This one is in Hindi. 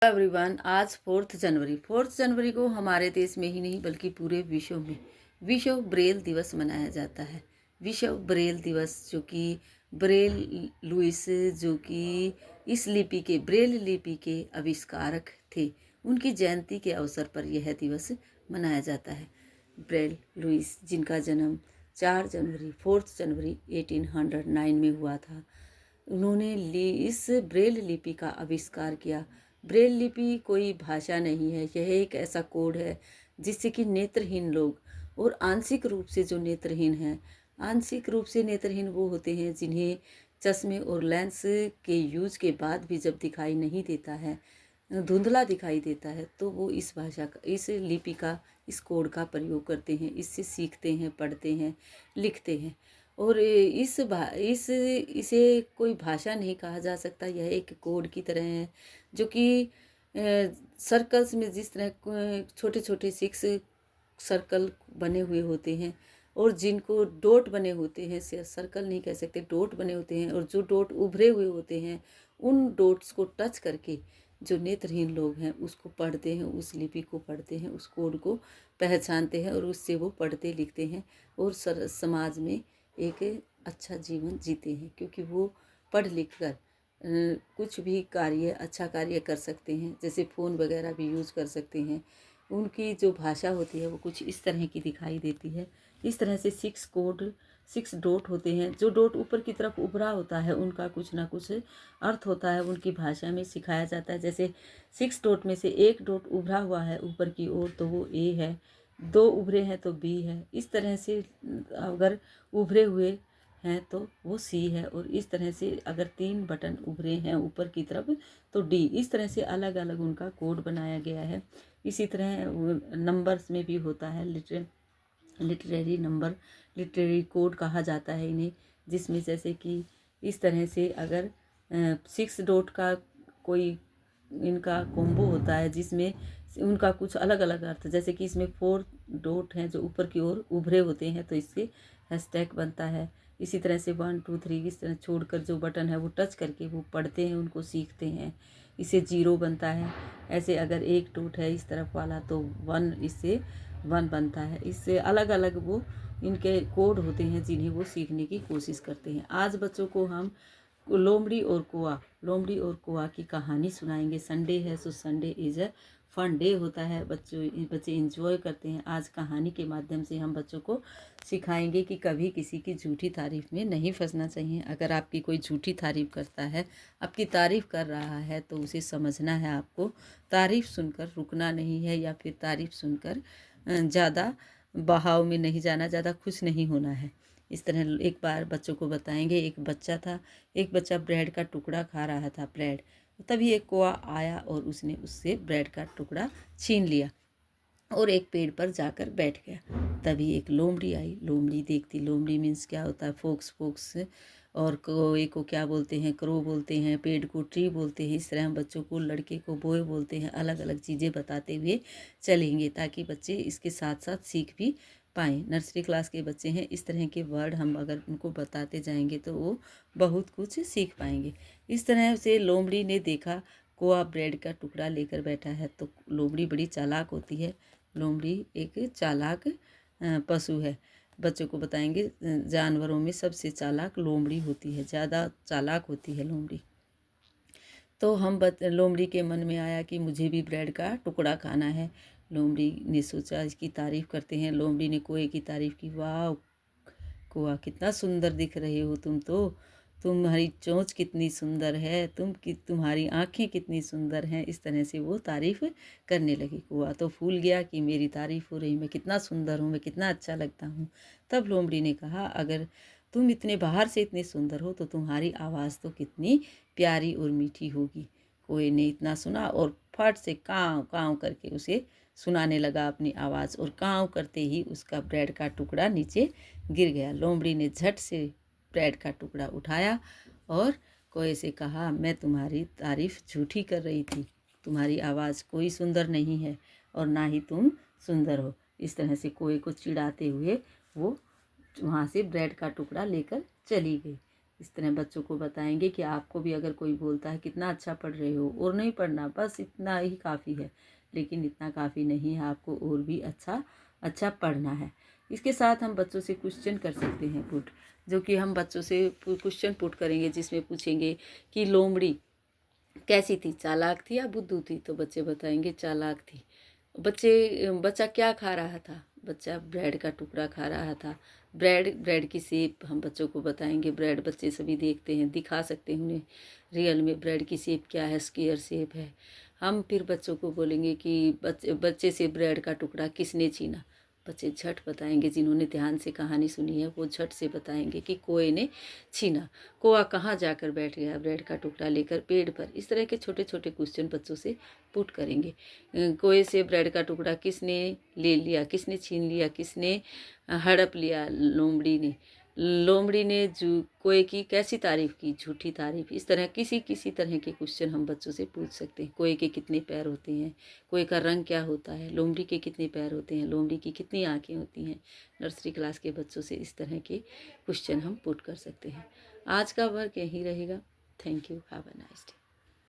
एवरीवन, आज 4 जनवरी को हमारे देश में ही नहीं बल्कि पूरे विश्व में विश्व ब्रेल दिवस मनाया जाता है। विश्व ब्रेल दिवस जो कि ब्रेल लुइस जो कि इस लिपि के ब्रेल लिपि के आविष्कारक थे, उनकी जयंती के अवसर पर यह दिवस मनाया जाता है। ब्रेल लुइस जिनका जन्म 4 जनवरी 1809 में हुआ था, उन्होंने इस ब्रेल लिपि का आविष्कार किया। ब्रेल लिपि कोई भाषा नहीं है, यह एक ऐसा कोड है जिससे कि नेत्रहीन लोग और आंशिक रूप से जो नेत्रहीन हैं, आंशिक रूप से नेत्रहीन वो होते हैं जिन्हें चश्मे और लेंस के यूज के बाद भी जब दिखाई नहीं देता है, धुंधला दिखाई देता है, तो वो इस भाषा का, इस लिपि का, इस कोड का प्रयोग करते हैं, इससे सीखते हैं, पढ़ते हैं, लिखते हैं। और इसे कोई भाषा नहीं कहा जा सकता, यह एक कोड की तरह है जो कि सर्कल्स में जिस तरह छोटे छोटे 6 सर्कल बने हुए होते हैं और जिनको डॉट बने होते हैं, सर्कल नहीं कह सकते, डॉट बने होते हैं, और जो डॉट उभरे हुए होते हैं उन डॉट्स को टच करके जो नेत्रहीन लोग हैं उसको पढ़ते हैं, उस लिपि को पढ़ते हैं, उस कोड को पहचानते हैं और उससे वो पढ़ते लिखते हैं और समाज में एक अच्छा जीवन जीते हैं, क्योंकि वो पढ़ लिख कर कुछ भी कार्य, अच्छा कार्य कर सकते हैं। जैसे फ़ोन वगैरह भी यूज़ कर सकते हैं। उनकी जो भाषा होती है वो कुछ इस तरह की दिखाई देती है। इस तरह से 6 डॉट होते हैं। जो डॉट ऊपर की तरफ उभरा होता है उनका कुछ ना कुछ अर्थ होता है, उनकी भाषा में सिखाया जाता है। जैसे 6 डॉट में से एक डॉट उभरा हुआ है ऊपर की ओर तो वो ए है, 2 उभरे हैं तो बी है। इस तरह से अगर उभरे हुए हैं तो वो सी है, और इस तरह से अगर 3 बटन उभरे हैं ऊपर की तरफ तो डी। इस तरह से अलग अलग उनका कोड बनाया गया है। इसी तरह नंबर्स में भी होता है, लिटरेरी नंबर, लिटरेरी कोड कहा जाता है इन्हें, जिसमें जैसे कि इस तरह से अगर 6 डॉट का कोई इनका कॉम्बो होता है जिसमें उनका कुछ अलग अलग अर्थ, जैसे कि इसमें 4 डॉट हैं जो ऊपर की ओर उभरे होते हैं तो इससे हैशटैग बनता है। इसी तरह से 1 2 3 इस तरह छोड़कर जो बटन है वो टच करके वो पढ़ते हैं, उनको सीखते हैं, इससे 0 बनता है। ऐसे अगर एक डॉट है इस तरफ वाला तो 1, इससे 1 बनता है। इससे अलग अलग वो इनके कोड होते हैं जिन्हें वो सीखने की कोशिश करते हैं। आज बच्चों को हम लोमड़ी और कोआ की कहानी सुनाएंगे। संडे है so Sunday is a fun day होता है, बच्चे इंजॉय करते हैं। आज कहानी के माध्यम से हम बच्चों को सिखाएंगे कि कभी किसी की झूठी तारीफ में नहीं फंसना चाहिए। अगर आपकी कोई झूठी तारीफ करता है, आपकी तारीफ कर रहा है, तो उसे समझना है आपको तारीफ सुनकर रुकना नहीं है, या फिर तारीफ सुनकर ज़्यादा बहाव में नहीं जाना, ज़्यादा खुश नहीं होना है। इस तरह एक बार बच्चों को बताएंगे। एक बच्चा ब्रेड का टुकड़ा खा रहा था, ब्रेड। तभी एक कौआ आया और उसने उससे ब्रेड का टुकड़ा छीन लिया और एक पेड़ पर जाकर बैठ गया। तभी एक लोमड़ी आई। लोमड़ी देखती, लोमड़ी मीन्स क्या होता है, फोक्स, और कौए को क्या बोलते हैं, क्रो बोलते हैं, पेड़ को ट्री बोलते हैं। इस तरह हम बच्चों को, लड़के को बॉय बोलते हैं। अलग अलग चीज़ें बताते हुए चलेंगे ताकि बच्चे इसके साथ साथ सीख भी पाएँ। नर्सरी क्लास के बच्चे हैं, इस तरह के वर्ड हम अगर उनको बताते जाएंगे तो वो बहुत कुछ सीख पाएंगे। इस तरह से लोमड़ी ने देखा कौआ ब्रेड का टुकड़ा लेकर बैठा है, तो लोमड़ी बड़ी चालाक होती है। लोमड़ी एक चालाक पशु है। बच्चों को बताएंगे जानवरों में सबसे चालाक लोमड़ी होती है, ज़्यादा चालाक होती है लोमड़ी। तो लोमड़ी के मन में आया कि मुझे भी ब्रेड का टुकड़ा खाना है। लोमड़ी ने सोचा, इसकी तारीफ़ करते हैं। लोमड़ी ने कौए की तारीफ़ की, वाह कौआ कितना सुंदर दिख रहे हो तुम, तो तुम्हारी चोंच कितनी सुंदर है, तुम्हारी आंखें कितनी सुंदर हैं। इस तरह से वो तारीफ़ करने लगी। कौआ तो फूल गया कि मेरी तारीफ़ हो रही, मैं कितना सुंदर हूँ, मैं कितना अच्छा लगता हूँ। तब लोमड़ी ने कहा, अगर तुम इतने बाहर से इतने सुंदर हो तो तुम्हारी आवाज़ तो कितनी प्यारी और मीठी होगी। कौए ने इतना सुना और फट से काँव काँव करके उसे सुनाने लगा अपनी आवाज़, और काँव करते ही उसका ब्रेड का टुकड़ा नीचे गिर गया। लोमड़ी ने झट से ब्रेड का टुकड़ा उठाया और कौए से कहा, मैं तुम्हारी तारीफ़ झूठी कर रही थी, तुम्हारी आवाज़ कोई सुंदर नहीं है और ना ही तुम सुंदर हो। इस तरह से कौए को चिढ़ाते हुए वो वहाँ से ब्रेड का टुकड़ा लेकर चली गई। इस तरह बच्चों को बताएंगे कि आपको भी अगर कोई बोलता है कितना अच्छा पढ़ रहे हो, और नहीं पढ़ना, बस इतना ही काफ़ी है, लेकिन इतना काफ़ी नहीं है, आपको और भी अच्छा अच्छा पढ़ना है। इसके साथ हम बच्चों से क्वेश्चन कर सकते हैं पुट, जो कि हम बच्चों से क्वेश्चन पुट करेंगे, जिसमें पूछेंगे कि लोमड़ी कैसी थी, चालाक थी या बुद्धू थी? तो बच्चे बताएंगे चालाक थी। बच्चा क्या खा रहा था? बच्चा ब्रेड का टुकड़ा खा रहा था। ब्रेड की शेप हम बच्चों को बताएंगे। ब्रेड बच्चे सभी देखते हैं, दिखा सकते हैं उन्हें रियल में ब्रेड की शेप क्या है, स्क्वायर शेप है। हम फिर बच्चों को बोलेंगे कि बच्चे से ब्रेड का टुकड़ा किसने छीना? बच्चे झट बताएंगे, जिन्होंने ध्यान से कहानी सुनी है वो झट से बताएंगे कि कोए ने छीना। कोआ कहाँ जाकर बैठ गया ब्रेड का टुकड़ा लेकर? पेड़ पर। इस तरह के छोटे छोटे क्वेश्चन बच्चों से पुट करेंगे। कोए से ब्रेड का टुकड़ा किसने ले लिया, किसने छीन लिया, किसने हड़प लिया? लोमड़ी ने। लोमड़ी ने कोए की कैसी तारीफ की? झूठी तारीफ। इस तरह किसी तरह के क्वेश्चन हम बच्चों से पूछ सकते हैं। कोए के कितने पैर होते हैं? कोए का रंग क्या होता है? लोमड़ी के कितने पैर होते हैं? लोमड़ी की कितनी आंखें होती हैं? नर्सरी क्लास के बच्चों से इस तरह के क्वेश्चन हम पुट कर सकते हैं। आज का वर्क यही रहेगा। Thank you. Have a nice day.